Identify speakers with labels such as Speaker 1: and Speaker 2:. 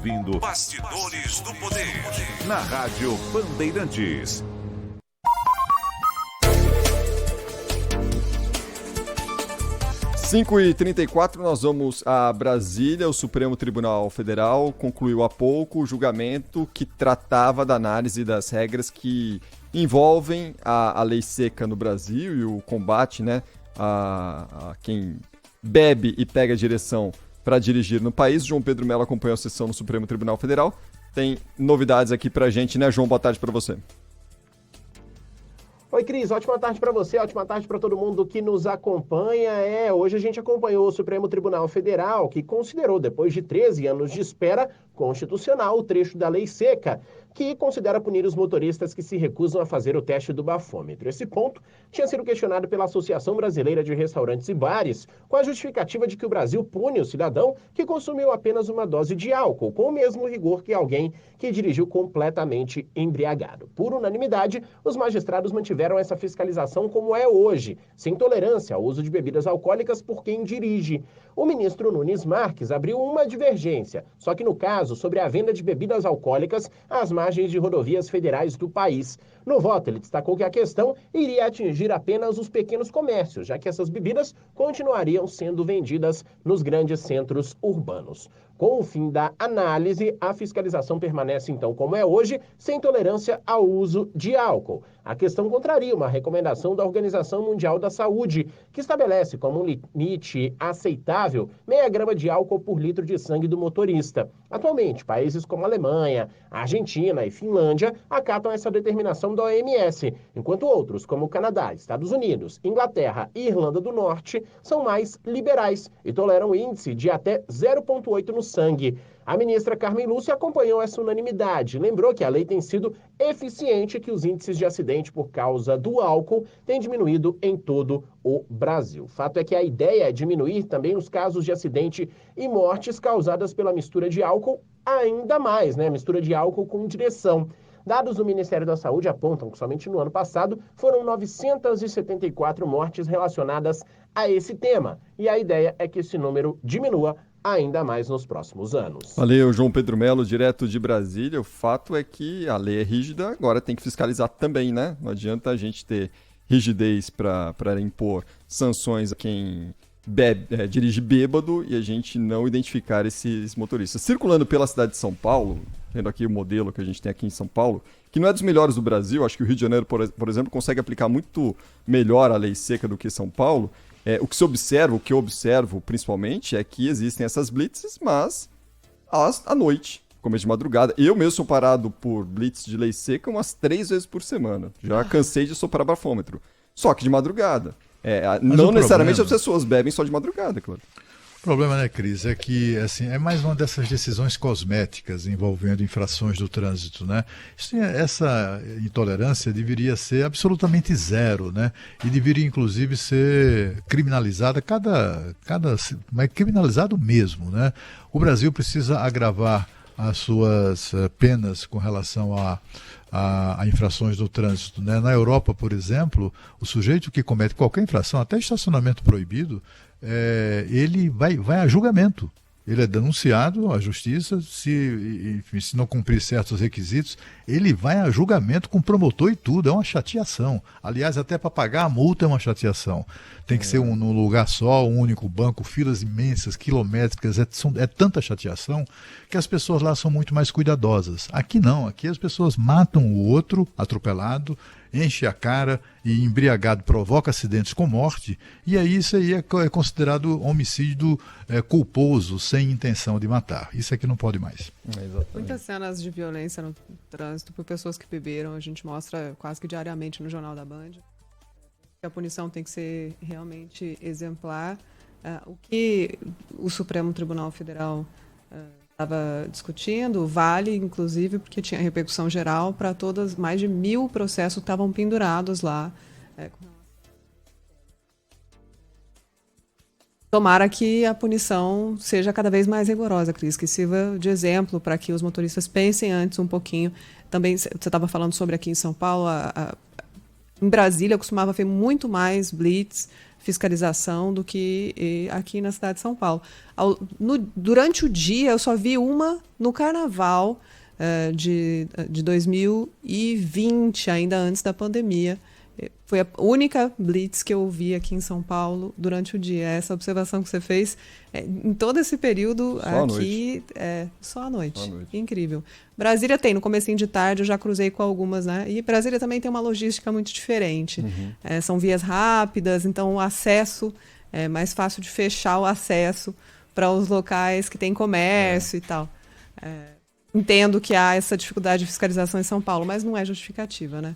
Speaker 1: ouvindo
Speaker 2: Bastidores do Poder
Speaker 1: na Rádio Bandeirantes.
Speaker 3: 5h34, nós vamos a Brasília. O Supremo Tribunal Federal concluiu há pouco o julgamento que tratava da análise das regras que envolvem a lei seca no Brasil e o combate, né, a quem bebe e pega a direção para dirigir no país. João Pedro Mello acompanhou a sessão no Supremo Tribunal Federal. Tem novidades aqui pra gente, né, João? Boa tarde para você.
Speaker 4: Oi, Cris, ótima tarde para você, ótima tarde para todo mundo que nos acompanha. Hoje a gente acompanhou o Supremo Tribunal Federal, que considerou, depois de 13 anos de espera, constitucional o trecho da lei seca, que considera punir os motoristas que se recusam a fazer o teste do bafômetro. Esse ponto tinha sido questionado pela Associação Brasileira de Restaurantes e Bares, com a justificativa de que o Brasil pune o cidadão que consumiu apenas uma dose de álcool, com o mesmo rigor que alguém que dirigiu completamente embriagado. Por unanimidade, os magistrados mantiveram essa fiscalização como é hoje, sem tolerância ao uso de bebidas alcoólicas por quem dirige. O ministro Nunes Marques abriu uma divergência, só que no caso sobre a venda de bebidas alcoólicas às margens de rodovias federais do país. No voto, ele destacou que a questão iria atingir apenas os pequenos comércios, já que essas bebidas continuariam sendo vendidas nos grandes centros urbanos. Com o fim da análise, a fiscalização permanece então como é hoje, sem tolerância ao uso de álcool. A questão contraria uma recomendação da Organização Mundial da Saúde, que estabelece como um limite aceitável meia grama de álcool por litro de sangue do motorista. Atualmente, países como Alemanha, Argentina e Finlândia acatam essa determinação da OMS, enquanto outros, como Canadá, Estados Unidos, Inglaterra e Irlanda do Norte, são mais liberais e toleram o índice de até 0,8 no sangue. A ministra Carmen Lúcia acompanhou essa unanimidade. Lembrou que a lei tem sido eficiente e que os índices de acidente por causa do álcool têm diminuído em todo o Brasil. Fato é que a ideia é diminuir também os casos de acidente e mortes causadas pela mistura de álcool ainda mais, né? Mistura de álcool com direção. Dados do Ministério da Saúde apontam que somente no ano passado foram 974 mortes relacionadas a esse tema. E a ideia é que esse número diminua ainda mais nos próximos anos.
Speaker 3: Valeu, João Pedro Mello, direto de Brasília. O fato é que a lei é rígida, agora tem que fiscalizar também, né? Não adianta a gente ter rigidez para impor sanções a quem dirige bêbado e a gente não identificar esses motoristas. Circulando pela cidade de São Paulo, tendo aqui o modelo que a gente tem aqui em São Paulo, que não é dos melhores do Brasil, acho que o Rio de Janeiro, por exemplo, consegue aplicar muito melhor a lei seca do que São Paulo. O que eu observo principalmente é que existem essas blitzes, mas à noite, começo de madrugada. Eu mesmo sou parado por blitz de lei seca umas 3 vezes por semana. Já cansei de soprar bafômetro. Só que de madrugada. Não necessariamente as pessoas bebem só de madrugada, claro.
Speaker 5: O problema, né, Cris, é que assim, é mais uma dessas decisões cosméticas envolvendo infrações do trânsito, né? Essa intolerância deveria ser absolutamente zero, né? E deveria, inclusive, ser criminalizada mas criminalizado mesmo, né? O Brasil precisa agravar as suas penas com relação a infrações do trânsito, né? Na Europa, por exemplo, o sujeito que comete qualquer infração, até estacionamento proibido, ele vai a julgamento. Ele é denunciado à justiça, se não cumprir certos requisitos, ele vai a julgamento com promotor e tudo, é uma chateação. Aliás, até para pagar a multa é uma chateação. Tem que ser num lugar só, um único banco, filas imensas, quilométricas, é tanta chateação que as pessoas lá são muito mais cuidadosas. Aqui não, aqui as pessoas matam o outro atropelado, enche a cara e embriagado provoca acidentes com morte, e aí isso aí é considerado homicídio culposo, sem intenção de matar. Isso aqui não pode mais.
Speaker 6: Muitas cenas de violência no trânsito por pessoas que beberam, a gente mostra quase que diariamente no Jornal da Band. A punição tem que ser realmente exemplar. O que o Supremo Tribunal Federal estava discutindo vale, inclusive, porque tinha repercussão geral para todas, mais de 1.000 processos que estavam pendurados lá. Tomara que a punição seja cada vez mais rigorosa, Cris, que sirva de exemplo para que os motoristas pensem antes um pouquinho. Também, você estava falando sobre aqui em São Paulo, em Brasília eu costumava ver muito mais blitz fiscalização do que aqui na cidade de São Paulo. Durante o dia, eu só vi uma no Carnaval de 2020, ainda antes da pandemia. Foi a única blitz que eu vi aqui em São Paulo durante o dia. Essa observação que você fez, em todo esse período
Speaker 3: Só
Speaker 6: aqui, só à noite. Incrível. Brasília tem, no comecinho de tarde, eu já cruzei com algumas, né? E Brasília também tem uma logística muito diferente. São vias rápidas, então o acesso é mais fácil de fechar o acesso para os locais que têm comércio e tal. Entendo que há essa dificuldade de fiscalização em São Paulo, mas não é justificativa, né?